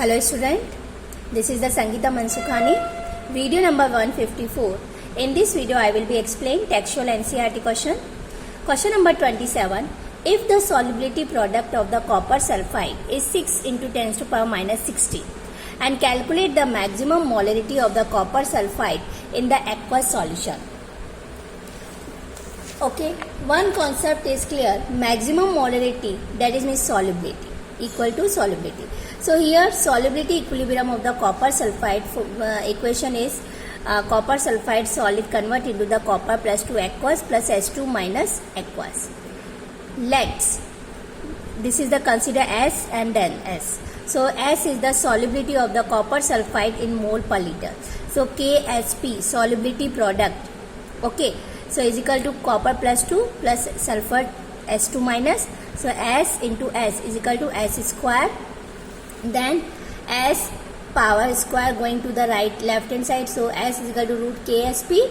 Hello student, this is the Sangeeta Mansukhani, video number 154. In this video I will be explaining textual NCERT question. Question number 27. If the solubility product of the copper sulfide is 6 into 10 to the power minus 16 and calculate the maximum molarity of the copper sulfide in the aqueous solution. Okay, one concept is clear, maximum molarity, that is means solubility, equal to solubility. So here solubility equilibrium of the copper sulfide equation is copper sulfide solid convert into the copper plus 2 aqueous plus H2 minus aqueous. This is the consider S and then S. So S is the solubility of the copper sulfide in mole per liter. So KSP solubility product, okay, so is equal to copper plus 2 plus sulfur S2 minus. So S into S is equal to S square, then S power square going to the left hand side. So S is equal to root KSP.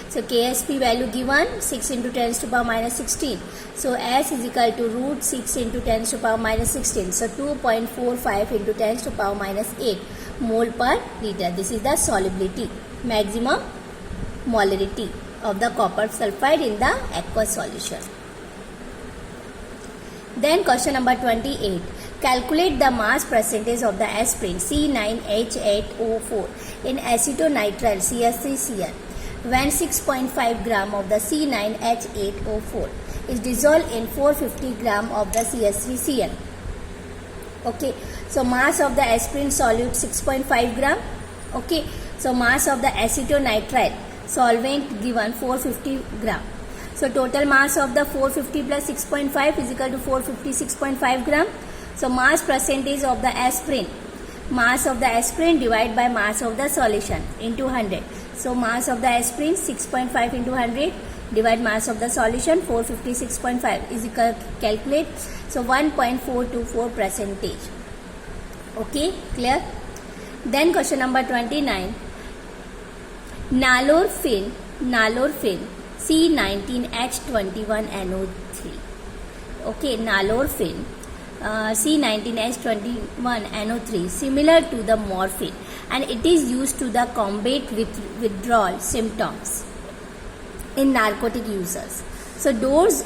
So KSP value given 6 into 10 to the power minus 16. So S is equal to root 6 into 10 to the power minus 16. So 2.45 into 10 to the power minus 8 mole per liter. This is the solubility, maximum molarity of the copper sulfide in the aqueous solution. Then question number 28. Calculate the mass percentage of the aspirin C9H8O4 in acetonitrile CH3Cl when 6.5 gram of the C9H8O4 is dissolved in 450 gram of the CH3Cl. Okay, so mass of the aspirin solute 6.5 gram. Okay, so mass of the acetonitrile solvent given 450 gram. So total mass of the 450 plus 6.5 is equal to 456.5 gram. So mass percentage of the aspirin, mass of the aspirin divided by mass of the solution into 100. So mass of the aspirin 6.5 into 100 divide mass of the solution 456.5 is equal to calculate. So 1.424 percentage. Okay, clear? Then question number 29. Nalorphine C19H21NO3. Okay, nalorphine C19H21NO3 similar to the morphine and it is used to the combat with withdrawal symptoms in narcotic users. So dose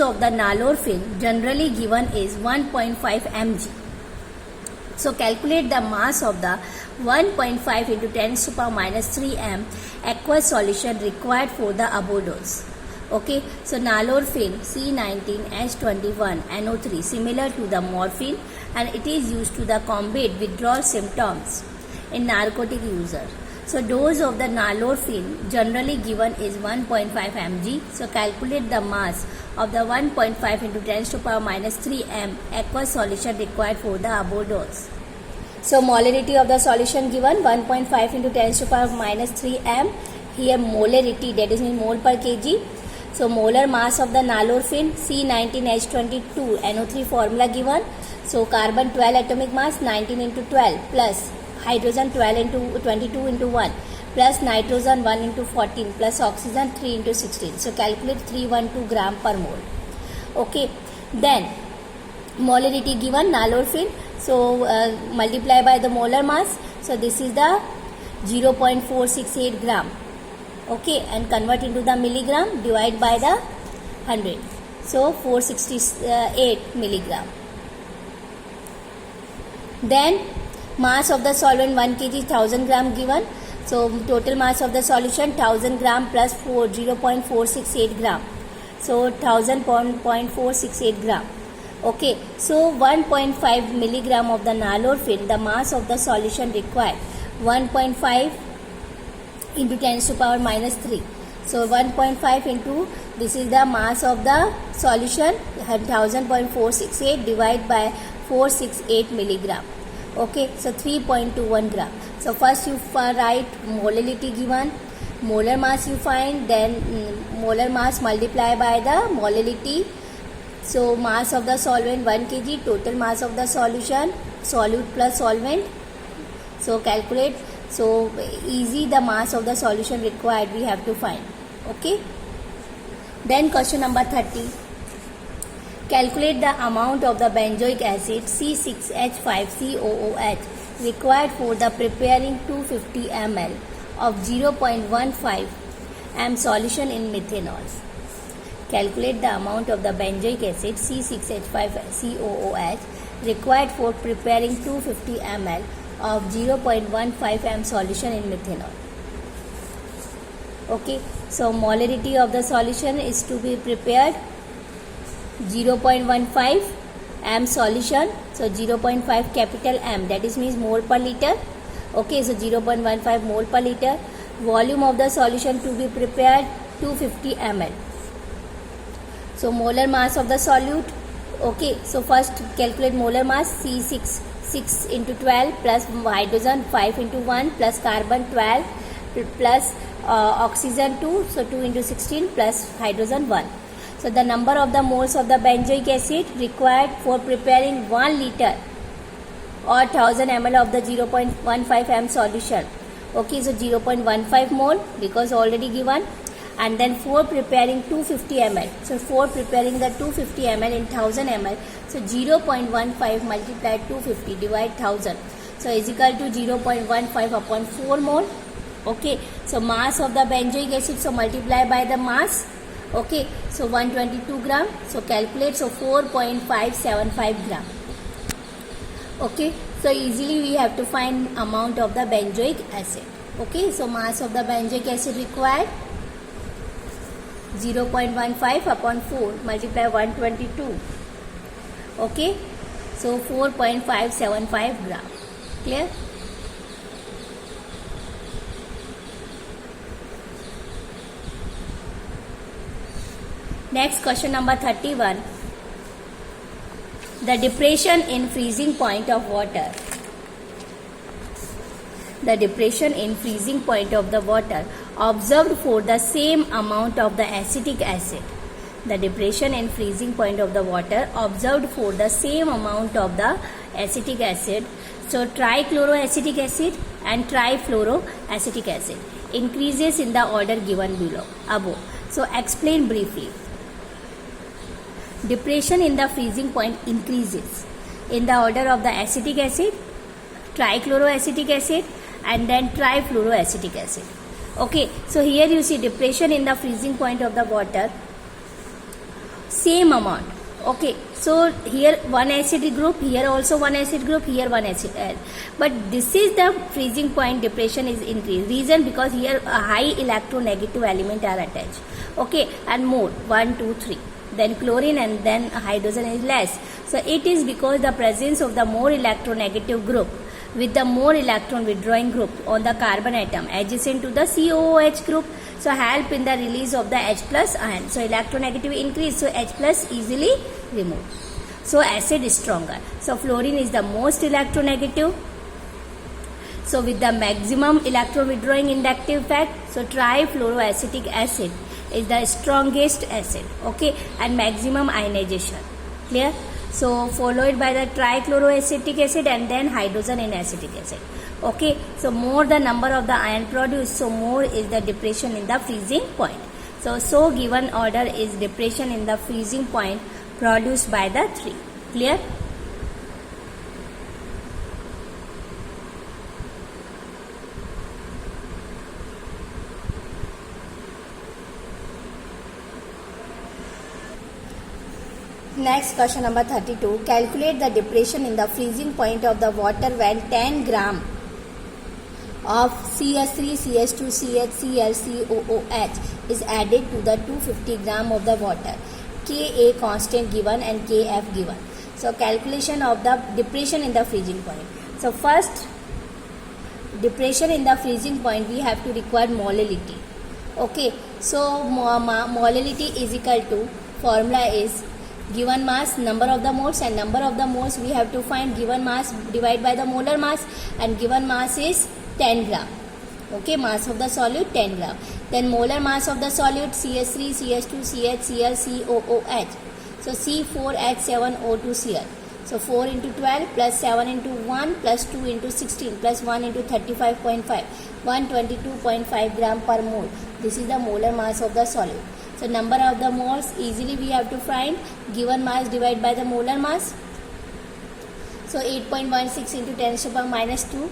of the nalorphine generally given is 1.5 mg. So calculate the mass of the 1.5 into 10 to the power minus 3 m aqueous solution required for the above dose. Okay, so nalorphine C19H21NO3 similar to the morphine and it is used to the combat withdrawal symptoms in narcotic user. So dose of the nalorphine generally given is 1.5 mg. So calculate the mass of the 1.5 into 10 to the power minus 3 m aqueous solution required for the above dose. So molarity of the solution given 1.5 into 10 to the power minus 3 m. Here molarity, that is in mole per kg. So molar mass of the nalorphine C19H22NO3 formula given. So carbon 12 atomic mass 19 into 12 plus hydrogen 12 into 22 into 1 plus nitrogen 1 into 14 plus oxygen 3 into 16. So calculate 312 gram per mole. Okay, then molarity given nalorphine. So multiply by the molar mass. So this is the 0.468 gram. Okay, and convert into the milligram, divide by the 100. So 468 milligram. Then mass of the solvent 1 kg 1000 gram given. So total mass of the solution 1000 gram plus 0.468 gram. So 1000.468 gram. Okay, so 1.5 milligram of the nalorphine, the mass of the solution required 1.5 into 10 to the power minus 3. So 1.5 into, this is the mass of the solution 1000.468 divided by 468 milligram. Okay, so 3.21 gram. So first you write molarity given, molar mass you find, then molar mass multiply by the molarity. So mass of the solvent 1 kg, total mass of the solution, solute plus solvent. So calculate. So easy, the mass of the solution required we have to find. Okay. Then question number 30. Calculate the amount of the benzoic acid C6H5COOH required for the preparing 250 ml of 0.15 m solution in methanol. Calculate the amount of the benzoic acid C6H5COOH required for preparing 250 ml of 0.15 m solution in methanol. Okay, so molarity of the solution is to be prepared 0.15 m solution, so 0.5 capital M, that is means mole per liter. Okay, so 0.15 mole per liter. Volume of the solution to be prepared 250 ml. So molar mass of the solute. Okay, so first calculate molar mass. C6 6 into 12 plus hydrogen 5 into 1 plus carbon 12 plus oxygen 2, so 2 into 16 plus hydrogen 1. So the number of the moles of the benzoic acid required for preparing 1 liter or 1000 ml of the 0.15 m solution. Okay, so 0.15 mole because already given, and then for preparing 250 ml. So for preparing the 250 ml in 1000 ml, so 0.15 multiplied 250 divide 1000, so is equal to 0.15 upon 4 mole. Okay, so mass of the benzoic acid, so multiply by the mass. Okay, so 122 gram, so calculate, so 4.575 gram. Okay, so easily we have to find amount of the benzoic acid. Okay, so mass of the benzoic acid required 0.15 upon 4 multiply 122. Okay, so 4.575 gram. Clear? Next, question number 31. The depression in freezing point of water. The depression in freezing point of the water observed for the same amount of the acetic acid. The depression in freezing point of the water observed for the same amount of the acetic acid. So trichloroacetic acid and trifluoroacetic acid increases in the order given below above. So explain briefly. Depression in the freezing point increases in the order of the acetic acid, trichloroacetic acid, and then trifluoroacetic acid. Okay, so here you see depression in the freezing point of the water, same amount. Okay, so here one acid group, here also one acid group, here one acid. But this is the freezing point depression is increased. Reason because here a high electronegative element are attached. Okay, and more 1, 2, 3. Then chlorine and then hydrogen is less. So it is because the presence of the more electronegative group with the more electron withdrawing group on the carbon atom adjacent to the COOH group, so help in the release of the H plus ion. So electronegativity increase, so H plus easily removed. So acid is stronger. So fluorine is the most electronegative. So with the maximum electron withdrawing inductive effect, so trifluoroacetic acid is the strongest acid. Okay, and maximum ionization. Clear? So followed by the trichloroacetic acid and then hydrogen in acetic acid. Okay, so more the number of the ion produced, so more is the depression in the freezing point. So given order is depression in the freezing point produced by the 3. Clear? Next, question number 32. Calculate the depression in the freezing point of the water when 10 gram of CH3, CH2, CHCl, COOH is added to the 250 gram of the water. Ka constant given and Kf given. So calculation of the depression in the freezing point. So first, depression in the freezing point we have to require molality. Okay, so molality is equal to, formula is given mass, number of the moles, and number of the moles we have to find given mass divided by the molar mass, and given mass is 10 gram. Okay, mass of the solute 10 gram. Then molar mass of the solute CH3, CH2, CHCl, COOH. So C4H7O2Cl. So 4 into 12 plus 7 into 1 plus 2 into 16 plus 1 into 35.5. 122.5 gram per mole. This is the molar mass of the solute. So number of the moles easily we have to find given mass divided by the molar mass. So 8.16 into 10 raised to the power minus 2.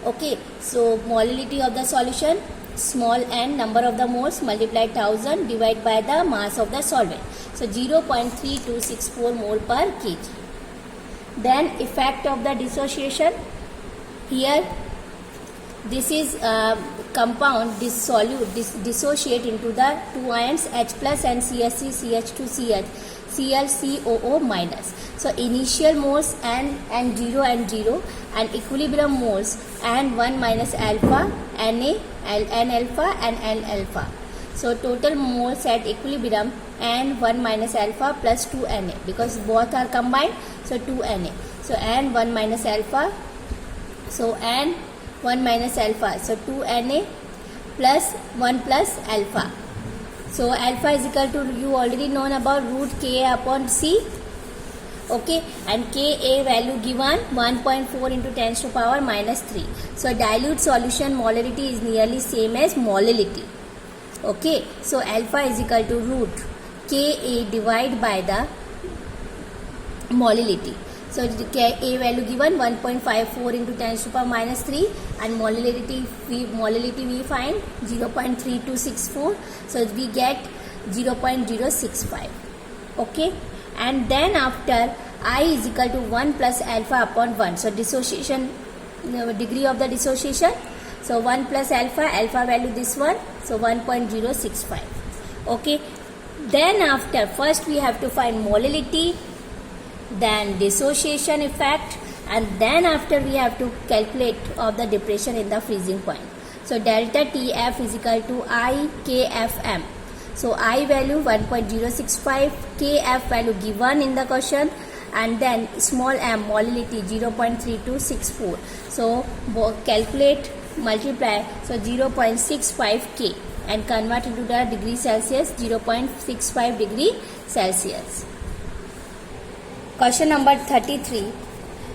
Okay, so molality of the solution, small n, number of the moles multiplied 1000 divided by the mass of the solvent. So 0.3264 mole per kg. Then effect of the dissociation. Here this is compound dissociate into the two ions H plus and CH3 CH2 ClCOO minus. So initial moles n and 0 and equilibrium moles and 1 minus alpha Na n alpha and n alpha. So total moles at equilibrium n 1 minus alpha plus 2 Na, because both are combined, so 2 Na. So n 1 minus alpha, so n 1 minus alpha, so 2 Na plus 1 plus alpha. So alpha is equal to, you already known about root Ka upon C. Okay, and Ka value given 1.4 into 10 to the power minus 3. So dilute solution molarity is nearly same as molality. Okay, so alpha is equal to root Ka divided by the molality. So Ka value given 1.54 into 10 to the power minus 3, and molality we find 0.3264. So we get 0.065. Okay, and then after I is equal to 1 plus alpha upon 1. So dissociation, degree of the dissociation. So 1 plus alpha value this one. So 1.065. Okay, then after, first we have to find molality, then dissociation effect, and then after we have to calculate of the depression in the freezing point. So delta TF is equal to I KFM. So I value 1.065, KF value given in the question, and then small m molality 0.3264. So calculate, multiply, so 0.65 K and convert into the degree Celsius, 0.65 degree Celsius. Question number 33.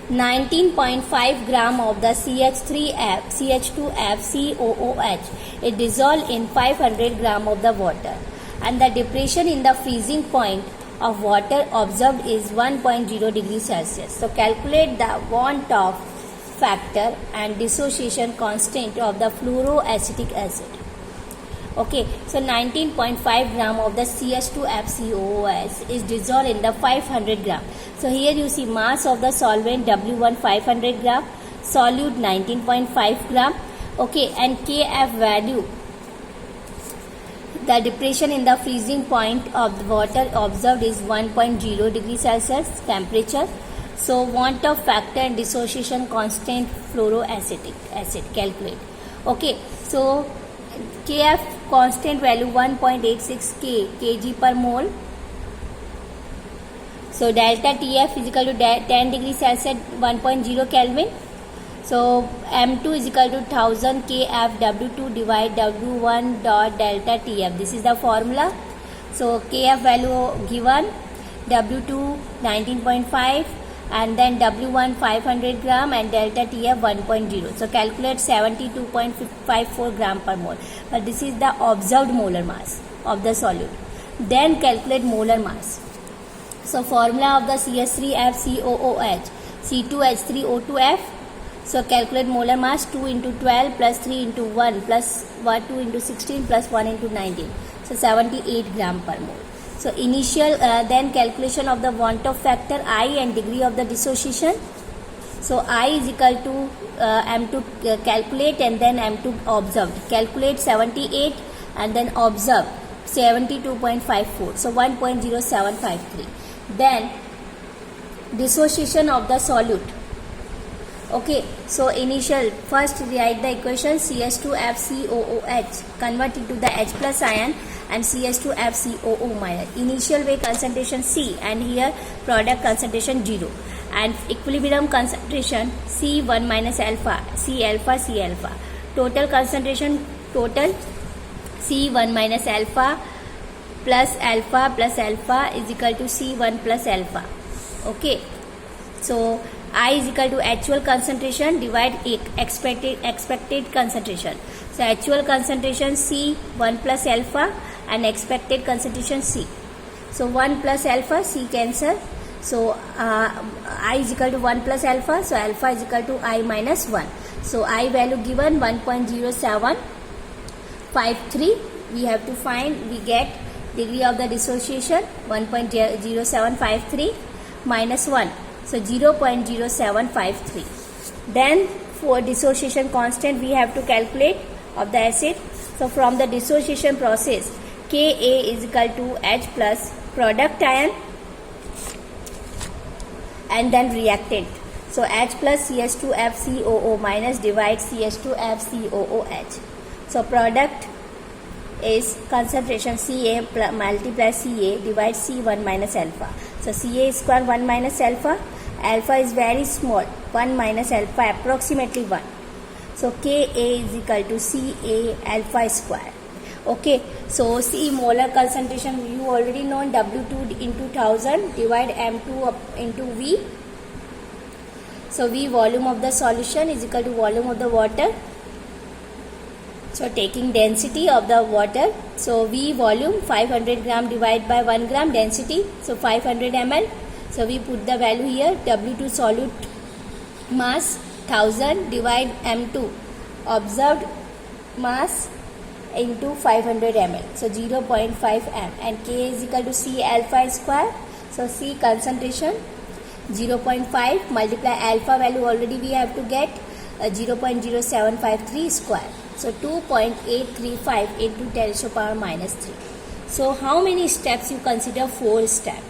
19.5 gram of the CH3F, CH2F, COOH is dissolved in 500 gram of the water, and the depression in the freezing point of water observed is 1.0 degrees Celsius. So calculate the want of factor and dissociation constant of the fluoroacetic acid. Okay, so 19.5 gram of the CH2FCOOS is dissolved in the 500 gram. So here you see mass of the solvent W1 500 gram, solute 19.5 gram. Okay, and KF value, the depression in the freezing point of the water observed is 1.0 degrees Celsius temperature. So want of factor and dissociation constant fluoroacetic acid, calculate. Okay, so KF constant value 1.86 kg per mole. So delta TF is equal to 10 degrees Celsius 1.0 Kelvin. So M2 is equal to 1000 KF W2 divide W1 dot delta TF. This is the formula. So KF value given, W2 19.5, and then W1 500 gram and delta TF 1.0. So calculate 72.54 gram per mole. But this is the observed molar mass of the solute. Then calculate molar mass. So formula of the CH3FCOOH, C2H3O2F. So calculate molar mass 2 into 12 plus 3 into 1 plus 2 into 16 plus 1 into 19. So 78 gram per mole. So initial, then calculation of the want of factor I and degree of the dissociation. So I is equal to M2 calculate and then M2 observed. Calculate 78 and then observe 72.54. So 1.0753. Then dissociation of the solute. Okay, so initial, first write the equation CH2FCOOH, convert it to the H plus ion and CH2FCOO minus. Initial way concentration C, and here product concentration 0, and equilibrium concentration C1 minus alpha, C alpha, C alpha. Total concentration, total C1 minus alpha plus alpha is equal to C1 plus alpha. Okay, so I is equal to actual concentration divide expected concentration. So actual concentration C 1 plus alpha and expected concentration C. So 1 plus alpha C cancel. So I is equal to 1 plus alpha. So alpha is equal to I minus 1. So I value given 1.0753. We have to find, we get degree of the dissociation 1.0753 minus 1. So 0.0753. Then for dissociation constant we have to calculate of the acid. So from the dissociation process, Ka is equal to H plus product ion and then reactant. So H plus CH2FCOO minus divide CH2FCOOH. So product is concentration Ca multiply Ca divide C1 minus alpha. So Ca square 1 minus alpha. Alpha is very small, 1 minus alpha approximately 1. So Ka is equal to Ca alpha square. Okay, so C molar concentration you already know, W2 into 1000 divide M2 up into V. So V volume of the solution is equal to volume of the water. So taking density of the water, so V volume 500 gram divided by 1 gram density, so 500 ml. So we put the value here, W2 solute mass 1000 divide M2 observed mass into 500 ml, so 0.5 m, and K is equal to C alpha square. So C concentration 0.5 multiply alpha value already we have to get 0.0753 square. So 2.835 into 10 to the power minus 3. So how many steps you consider? 4 steps.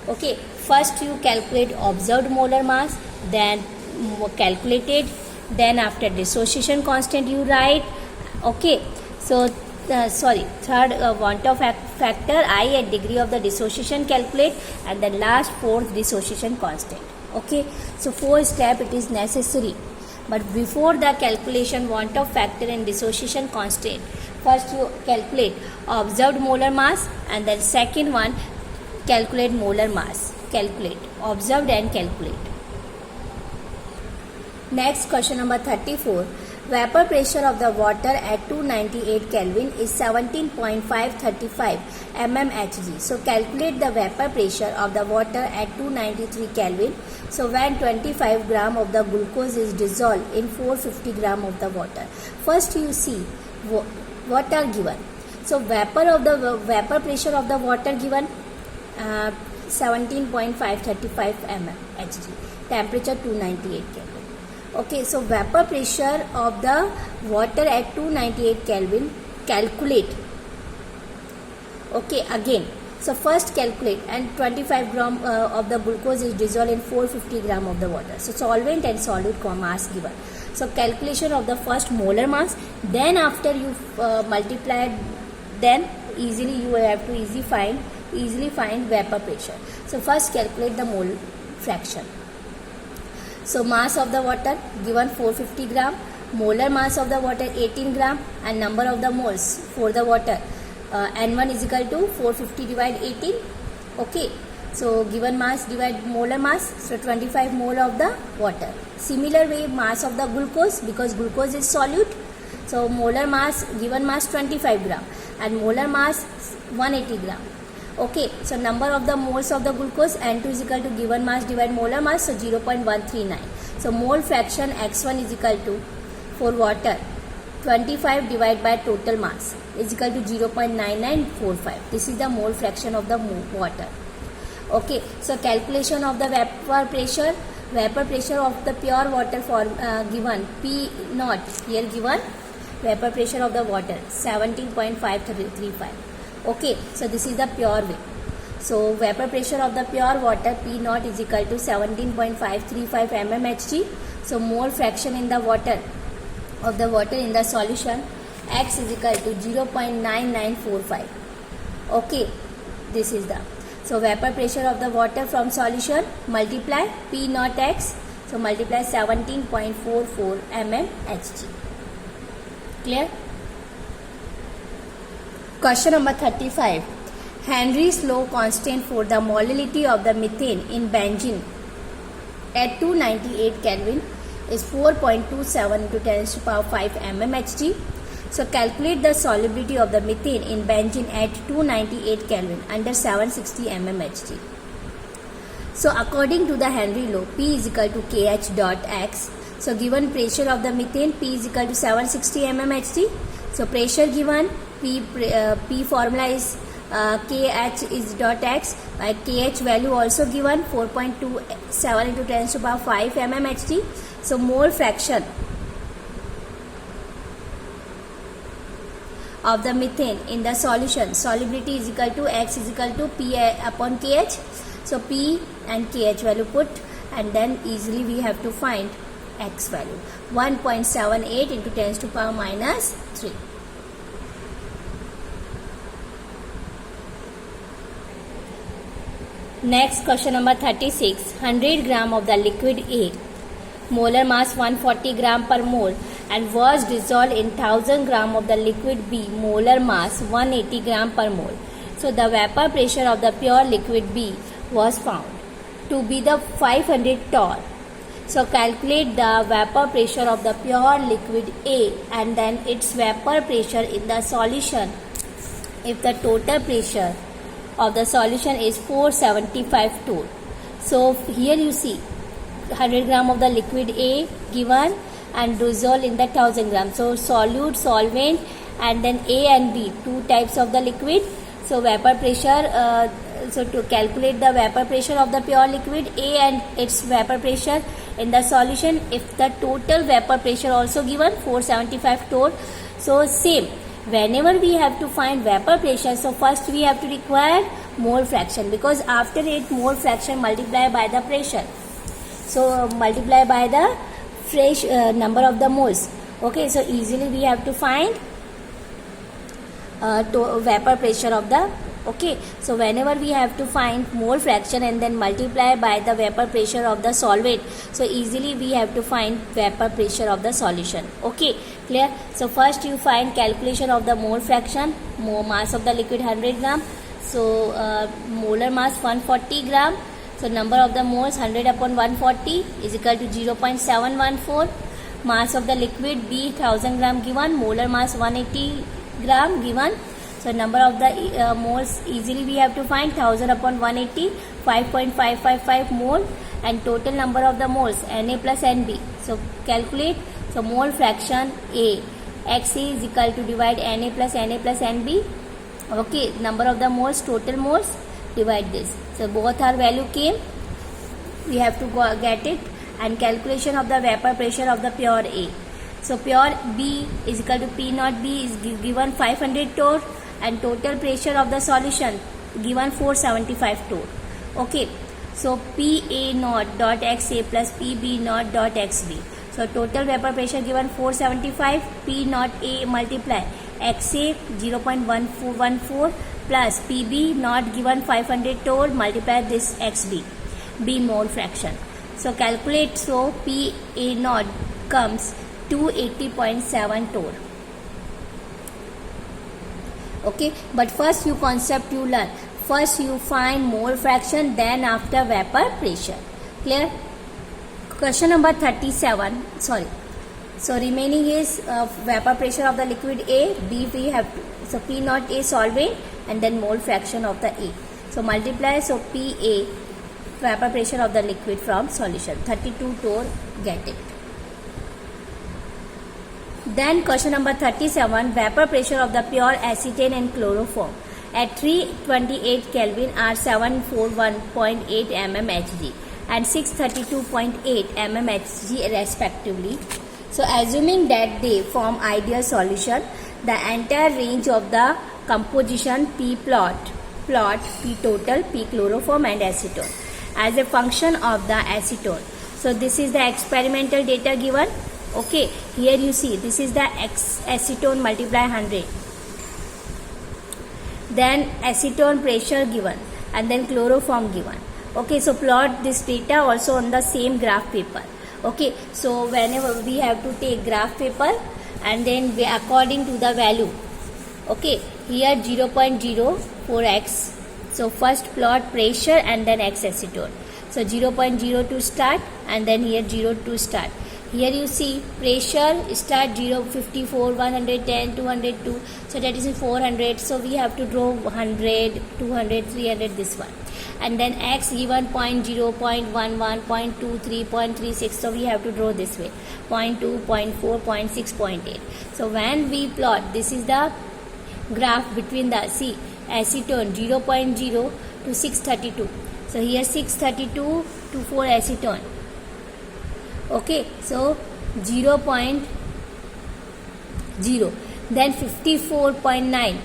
Okay, first you calculate observed molar mass, then calculated, then after dissociation constant you write. Okay, so third want of factor I at degree of the dissociation calculate, and then last fourth dissociation constant. Okay, so 4 step it is necessary. But before the calculation want of factor and dissociation constant, first you calculate observed molar mass, and then second one calculate molar mass. Calculate observed and calculate. Next, question number 34. Vapor pressure of the water at 298 Kelvin is 17.535 mmHg. So calculate the vapor pressure of the water at 293 Kelvin. So when 25 gram of the glucose is dissolved in 450 gram of the water. First you see what are given. So vapor pressure of the water given 17.535 mmHg. Temperature 298 Kelvin. Okay, so vapor pressure of the water at 298 Kelvin, calculate. Okay, again, so first calculate, and 25 gram of the glucose is dissolved in 450 gram of the water. So solvent and solute mass given. So calculation of the first molar mass, then after you multiply, then easily you have to easily find vapor pressure. So first calculate the mole fraction. So mass of the water given 450 gram, molar mass of the water 18 gram, and number of the moles for the water N1 is equal to 450 divide 18. Okay, so given mass divide molar mass, so 25 mole of the water. Similar way mass of the glucose, because glucose is solute, so molar mass given mass 25 gram and molar mass 180 gram. Okay, so number of the moles of the glucose N2 is equal to given mass divide molar mass, so 0.139. So mole fraction X1 is equal to, for water, 25 divided by total mass is equal to 0.9945. This is the mole fraction of the water. Okay, so calculation of the vapor pressure of the pure water for given P naught, here given vapor pressure of the water 17.535. Okay, so this is the pure way. So vapor pressure of the pure water P naught is equal to 17.535 mmHg. So mole fraction in the water of the water in the solution X is equal to 0.9945. Okay, this is the, so vapor pressure of the water from solution multiply P naught X, so multiply 17.44 mmHg. Clear? Question number 35. Henry's law constant for the molality of the methane in benzene at 298 Kelvin is 4.27 into 10 to the power 5 mmHg. So calculate the solubility of the methane in benzene at 298 Kelvin under 760 mmHg. So according to the Henry law, P is equal to Kh dot x. So given pressure of the methane, P is equal to 760 mmHg. So pressure given, P formula is Kh is dot x. By Kh value also given 4.27 into 10 to the power 5 mmHg. So mole fraction of the methane in the solution, solubility is equal to x is equal to P upon Kh. So P and Kh value put, and then easily we have to find x value, 1.78 into 10 to the power minus 3. Next question number 36. 100 gram of the liquid A, molar mass 140 gram per mole, and was dissolved in 1000 gram of the liquid B, molar mass 180 gram per mole. So the vapor pressure of the pure liquid B was found to be the 500 torr. So calculate the vapor pressure of the pure liquid A and then its vapor pressure in the solution if the total pressure of the solution is 475 torr. So here you see 100 gram of the liquid A given and dissolved in the 1000 gram. So solute, solvent, and then A and B, two types of the liquid. So vapor pressure, so to calculate the vapor pressure of the pure liquid A and its vapor pressure in the solution if the total vapor pressure also given 475 torr. So same, whenever we have to find vapor pressure, so first we have to require mole fraction, because after it mole fraction multiply by the pressure. So multiply by the fresh number of the moles. Okay, so easily we have to find vapor pressure of the, okay, so whenever we have to find mole fraction and then multiply by the vapor pressure of the solvent, so easily we have to find vapor pressure of the solution. Okay, clear? So first you find calculation of the mole fraction, mass of the liquid 100 gram, so molar mass 140 gram, so number of the moles 100 upon 140 is equal to 0.714. Mass of the liquid B 1000 gram given, molar mass 180 gram given. So number of the moles easily we have to find 1000 upon 180, 5.555 mole, and total number of the moles Na plus Nb. So calculate. So mole fraction A, Xa is equal to divide Na plus Nb. Okay, number of the moles, total moles, divide this. So both our value came. We have to get it, and calculation of the vapor pressure of the pure A. So pure B is equal to P naught B is given 500 torr, and total pressure of the solution given 475 torr. Okay, so PA naught dot XA plus PB naught dot XB. So total vapor pressure given 475, P naught A multiply XA 0.1414 plus PB naught given 500 torr multiply this XB, B mole fraction. So calculate, so PA naught comes 280.7 torr. Okay, but first you concept you learn. First you find mole fraction, then after vapor pressure. Clear? Question number 37. Sorry. So remaining is vapor pressure of the liquid A, B we have to. So P naught A solvent, and then mole fraction of the A. So multiply, so PA vapor pressure of the liquid from solution, 32 torr, get it. Then question number 37, vapor pressure of the pure acetane and chloroform at 328 Kelvin are 741.8 mmHg and 632.8 mmHg respectively. So assuming that they form ideal solution, the entire range of the composition P plot P total, P chloroform and acetone as a function of the acetone. So this is the experimental data given. Okay, here you see this is the acetone multiply 100, then acetone pressure given, and then chloroform given. Okay, so plot this data also on the same graph paper. Okay, so whenever we have to take graph paper and then we according to the value. Okay, here 0.04x. So first plot pressure and then x acetone. So 0.02 start and then here 02 start. Here you see pressure start 054, 110, 202. So that is 400. So we have to draw 100, 200, 300 this one. and then x given 0.0, 0.11, 0.23, 0.36. So we have to draw this way, 0.2, 0.4, 0.6, 0.8. So when we plot, this is the graph between the acetone 0.0 to 632. So here 632 to 4 acetone. Okay, so 0.0, then 54.9.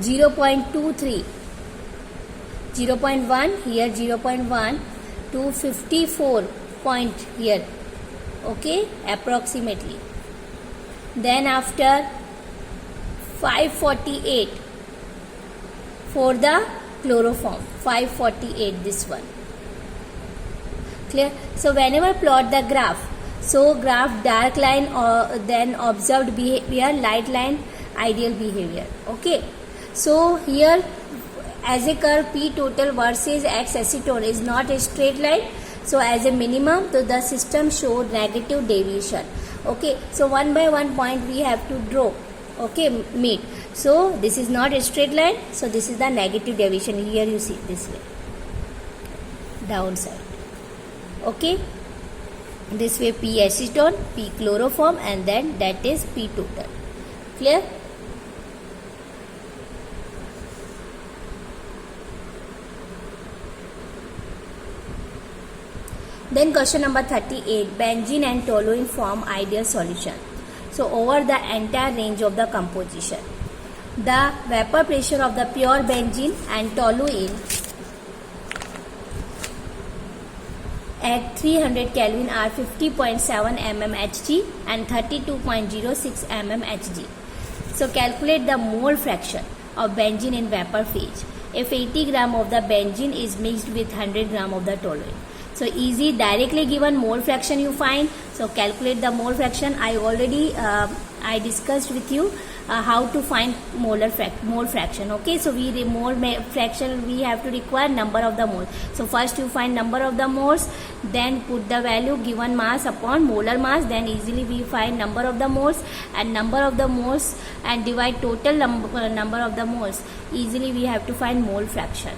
Zero 0.23, 0.1 here, 0.1 to 54 point here, okay, approximately. Then after 548 for the chloroform, 548 this one. Clear? So whenever plot the graph, so graph dark line or then observed behavior, light line ideal behavior. Okay. So here as a curve P total versus X acetone is not a straight line. So as a minimum, so the system showed negative deviation. Okay. So one by one point we have to draw. Okay, meet. So this is not a straight line. So this is the negative deviation. Here you see this way, downside. Okay. This way P acetone, P chloroform, and then that is P total. Clear? Then question number 38, benzene and toluene form ideal solution. So over the entire range of the composition, the vapor pressure of the pure benzene and toluene at 300 Kelvin are 50.7 mmHg and 32.06 mmHg. So calculate the mole fraction of benzene in vapor phase if 80 gram of the benzene is mixed with 100 gram of the toluene. So easy, directly given mole fraction you find. So calculate the mole fraction. I already I discussed with you how to find mole fraction. Okay, so mole fraction we have to require number of the moles. So first you find number of the moles, then put the value given mass upon molar mass, then easily we find number of the moles and divide total number of the moles. Easily we have to find mole fraction.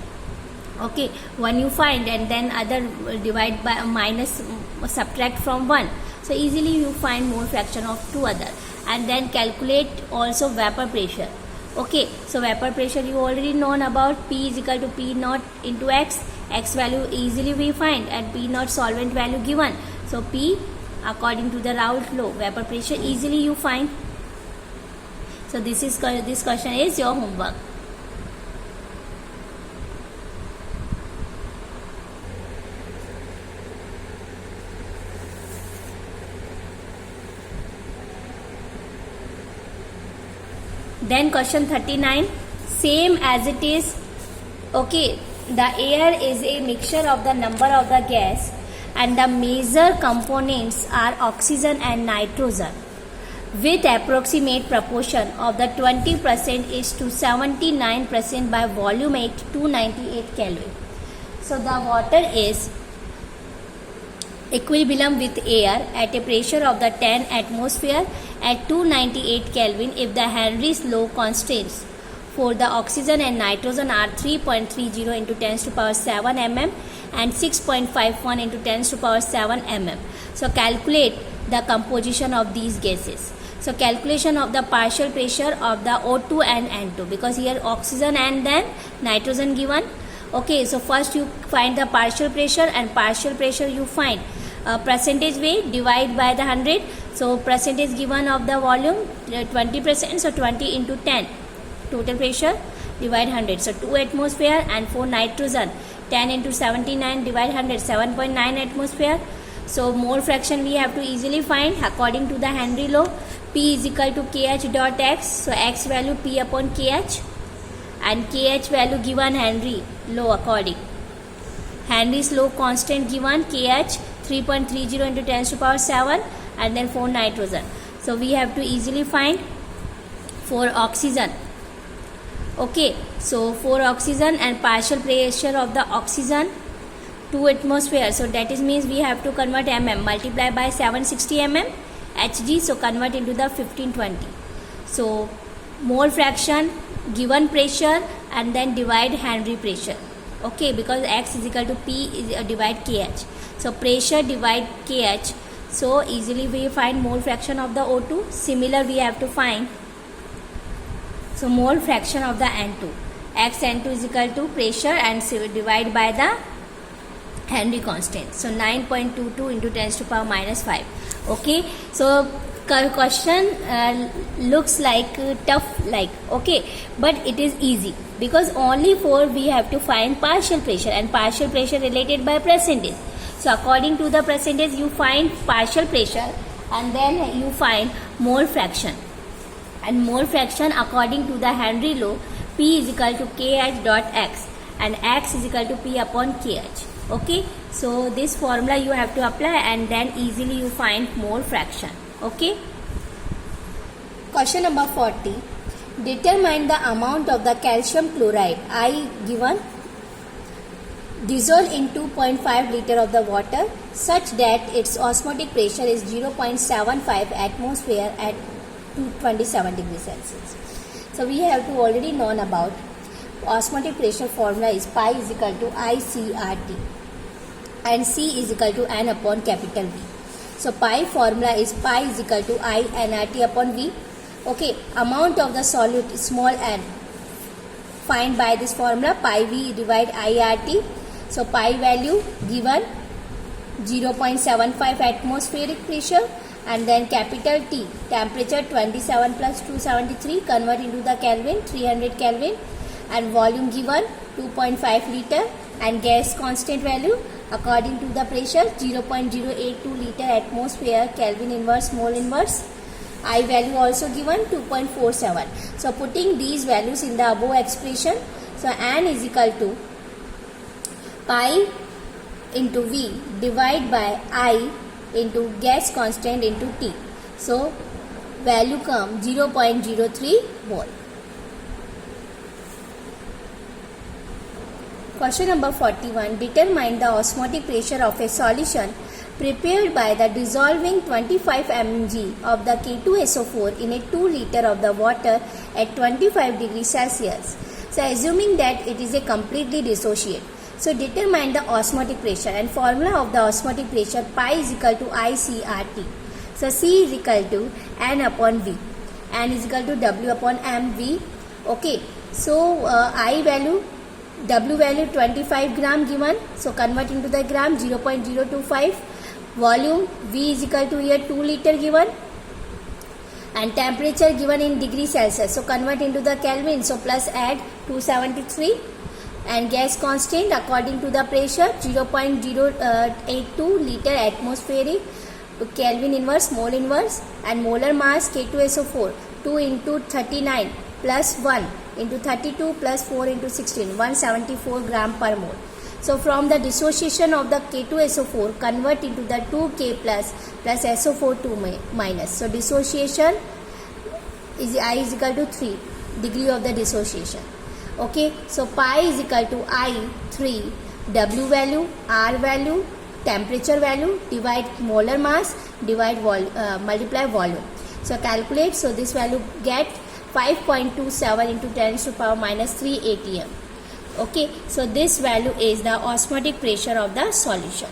Okay, one you find and then other divide by minus subtract from 1. So easily you find mole fraction of two other, and then calculate also vapor pressure. Okay, so vapor pressure you already known about, P is equal to P naught into X value easily we find, and P naught solvent value given. So P according to the Raoult law, vapor pressure easily you find. So this question is your homework. Then question 39, same as it is. Okay, the air is a mixture of the number of the gas and the major components are oxygen and nitrogen with approximate proportion of the 20% is to 79% by volume at 298 Kelvin. So the water is equilibrium with air at a pressure of the 10 atmosphere at 298 Kelvin if the Henry's law constants for the oxygen and nitrogen are 3.30 into 10 to the power 7 mm and 6.51 into 10 to the power 7 mm. So calculate the composition of these gases. So calculation of the partial pressure of the O2 and N2, because here oxygen and then nitrogen given. Okay, so first you find the partial pressure, and partial pressure you find percentage way divide by the 100. So percentage given of the volume 20%, so 20 into 10 total pressure divide 100. So 2 atmosphere and 4 nitrogen, 10 into 79 divide 100, 7.9 atmosphere. So mole fraction we have to easily find according to the Henry law. P is equal to KH dot X. So X value P upon KH, and KH value given Henry law according. Henry's law constant given KH 3.30 into 10 to the power 7 and then 4 nitrogen. So we have to easily find for oxygen. Okay, so for oxygen and partial pressure of the oxygen 2 atmosphere, so that is means we have to convert mm, multiply by 760 mm Hg, so convert into the 1520. So mole fraction, given pressure, and then divide Henry pressure. Okay, because X is equal to P is divide KH. So pressure divide KH. So easily we find mole fraction of the O2. Similar we have to find. So mole fraction of the N2. X N2 is equal to pressure and divide by the Henry constant. So 9.22 into 10 to the power minus 5. Okay. So question looks like tough, like, okay, but it is easy because only for we have to find partial pressure, and partial pressure related by percentage. So according to the percentage you find partial pressure, and then you find mole fraction, and mole fraction according to the Henry law, P is equal to KH dot X, and X is equal to P upon KH. Okay, so this formula you have to apply, and then easily you find mole fraction. Okay. Question number 40. Determine the amount of the calcium chloride I given dissolved in 2.5 liter of the water such that its osmotic pressure is 0.75 atmosphere at 227 degrees Celsius. So we have to already known about osmotic pressure formula is pi is equal to ICRT, and C is equal to N upon capital V. So pi formula is pi is equal to I nRT upon V. Okay, amount of the solute small n, find by this formula pi V divide IRT. So pi value given 0.75 atmospheric pressure, and then capital T, temperature 27 plus 273, convert into the Kelvin, 300 Kelvin, and volume given 2.5 liter, and gas constant value according to the pressure 0.082 liter atmosphere Kelvin inverse mole inverse. I value also given 2.47. So putting these values in the above expression, so N is equal to pi into V divide by I into gas constant into T. So value come 0.03 mole. Question number 41. Determine the osmotic pressure of a solution prepared by the dissolving 25 mg of the K2SO4 in a 2 liter of the water at 25 degrees Celsius. So assuming that it is a completely dissociate. So determine the osmotic pressure, and formula of the osmotic pressure pi is equal to ICRT. So C is equal to N upon V. N is equal to W upon mV. Okay. So I value, W value 25 gram given. So convert into the gram 0.025. Volume V is equal to here 2 liter given. And temperature given in degree Celsius. So convert into the Kelvin. So plus add 273. And gas constant according to the pressure 0.082 liter atmospheric Kelvin inverse mole inverse, and molar mass K2SO4 2 into 39 plus 1 into 32 plus 4 into 16 174 gram per mole. So from the dissociation of the K2SO4 convert into the 2K plus SO4 2 minus. So dissociation is I is equal to 3 degree of the dissociation. Okay, so pi is equal to I 3, W value, R value, temperature value, divide molar mass, divide multiply volume. So calculate, so this value get 5.27 into 10 to the power minus 3 atm. Okay, so this value is the osmotic pressure of the solution.